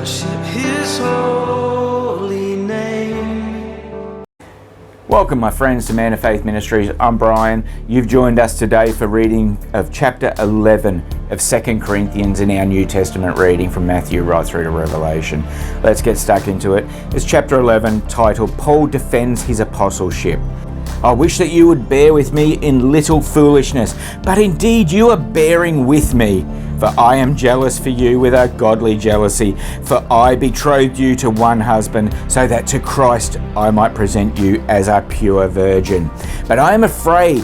worship His holy name. Welcome, my friends, to Man of Faith Ministries. I'm Brian. You've joined us today for reading of chapter 11 of 2 Corinthians in our New Testament reading from Matthew right through to Revelation. Let's get stuck into it. It's chapter 11, titled Paul Defends His Apostleship. I wish that you would bear with me in little foolishness, but indeed you are bearing with me. For I am jealous for you with a godly jealousy, for I betrothed you to one husband, so that to Christ I might present you as a pure virgin. But I am afraid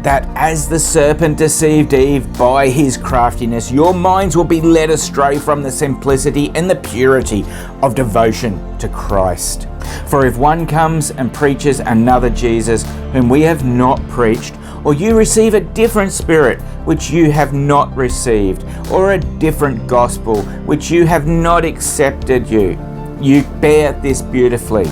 that as the serpent deceived Eve by his craftiness, your minds will be led astray from the simplicity and the purity of devotion to Christ. For if one comes and preaches another Jesus, whom we have not preached, or you receive a different spirit which you have not received, or a different gospel which you have not accepted, you bear this beautifully.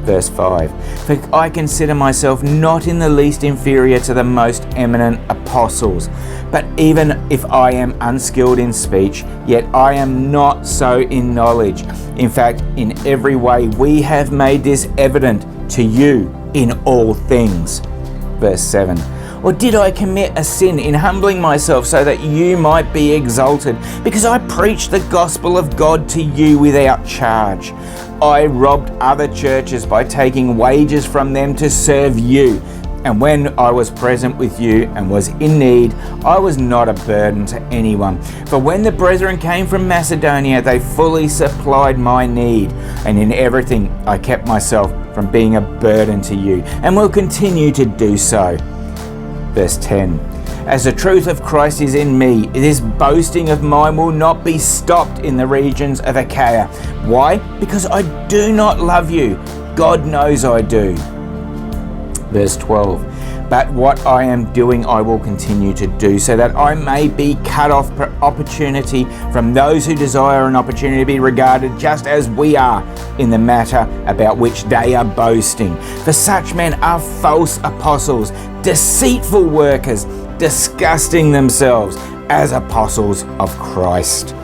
Verse 5, for I consider myself not in the least inferior to the most eminent apostles, but even if I am unskilled in speech, yet I am not so in knowledge. In fact, in every way we have made this evident to you in all things. Verse 7, or did I commit a sin in humbling myself so that you might be exalted? Because I preached the gospel of God to you without charge. I robbed other churches by taking wages from them to serve you. And when I was present with you and was in need, I was not a burden to anyone. For when the brethren came from Macedonia, they fully supplied my need. And in everything I kept myself from being a burden to you, and will continue to do so. Verse 10, as the truth of Christ is in me, this boasting of mine will not be stopped in the regions of Achaia. Why? Because I do not love you. God knows I do. Verse 12, but what I am doing I will continue to do, so that I may be cut off opportunity from those who desire an opportunity to be regarded just as we are in the matter about which they are boasting. For such men are false apostles, deceitful workers, disgusting themselves as apostles of Christ.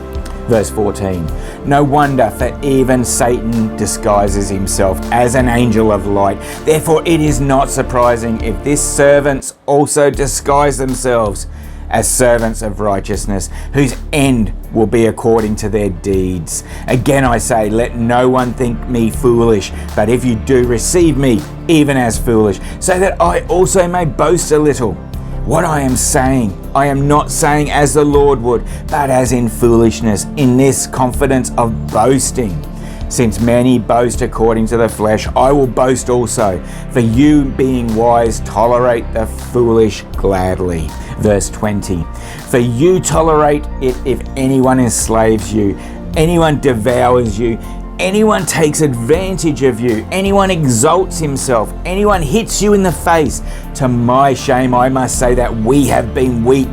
Verse 14, no wonder, for even Satan disguises himself as an angel of light. Therefore it is not surprising if these servants also disguise themselves as servants of righteousness, whose end will be according to their deeds. Again I say, let no one think me foolish, but if you do, receive me even as foolish, so that I also may boast a little. What I am saying, I am not saying as the Lord would, but as in foolishness, in this confidence of boasting. Since many boast according to the flesh, I will boast also. For you, being wise, tolerate the foolish gladly. Verse 20, for you tolerate it if anyone enslaves you, anyone devours you, anyone takes advantage of you, anyone exalts himself, anyone hits you in the face. To my shame, I must say that we have been weak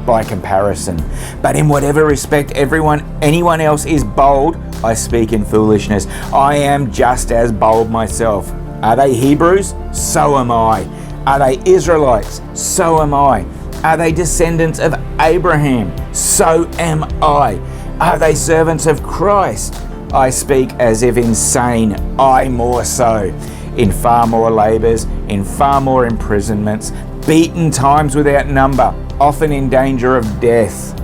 by comparison. But in whatever respect anyone else is bold, I speak in foolishness. I am just as bold myself. Are they Hebrews? So am I. Are they Israelites? So am I. Are they descendants of Abraham? So am I. Are they servants of Christ? I speak as if insane, I more so, in far more labours, in far more imprisonments, beaten times without number, often in danger of death.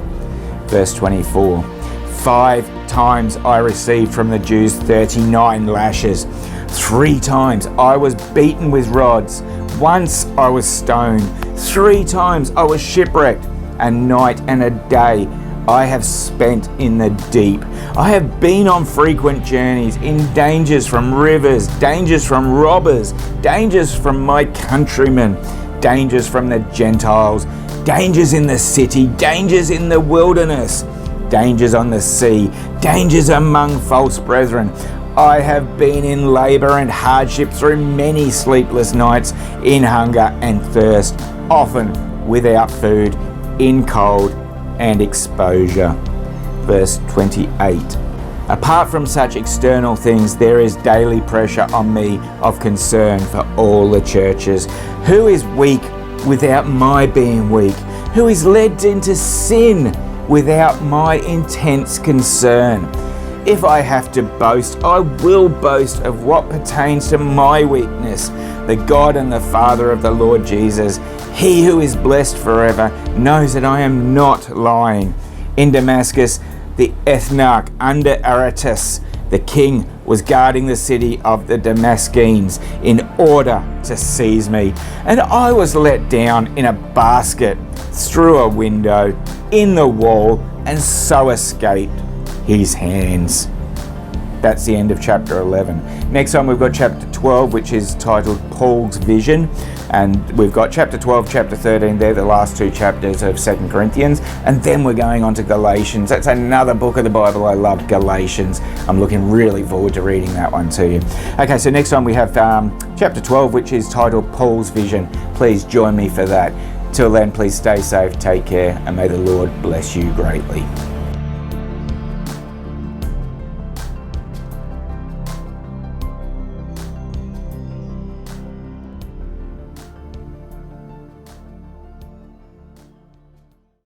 Verse 24, 5 times I received from the Jews 39 lashes. 3 times I was beaten with rods. Once I was stoned. 3 times I was shipwrecked. A night and a day I have spent in the deep. I have been on frequent journeys, in dangers from rivers, dangers from robbers, dangers from my countrymen, dangers from the Gentiles, dangers in the city, dangers in the wilderness, dangers on the sea, dangers among false brethren. I have been in labour and hardship through many sleepless nights, in hunger and thirst, often without food, in cold and exposure. Verse 28. Apart from such external things, there is daily pressure on me of concern for all the churches. Who is weak without my being weak? Who is led into sin without my intense concern? If I have to boast, I will boast of what pertains to my weakness. The God and the Father of the Lord Jesus, he who is blessed forever, knows that I am not lying. In Damascus, the ethnarch under Aretas, the king, was guarding the city of the Damascenes in order to seize me. And I was let down in a basket through a window in the wall, and so escaped his hands. That's the end of chapter 11. Next time we've got chapter 12, which is titled Paul's Vision. And we've got chapter 12, chapter 13, they're the last two chapters of 2 Corinthians. And then we're going on to Galatians. That's another book of the Bible I love, Galatians. I'm looking really forward to reading that one to you. Okay, so next time we have chapter 12, which is titled Paul's Vision. Please join me for that. Till then, please stay safe, take care, and may the Lord bless you greatly.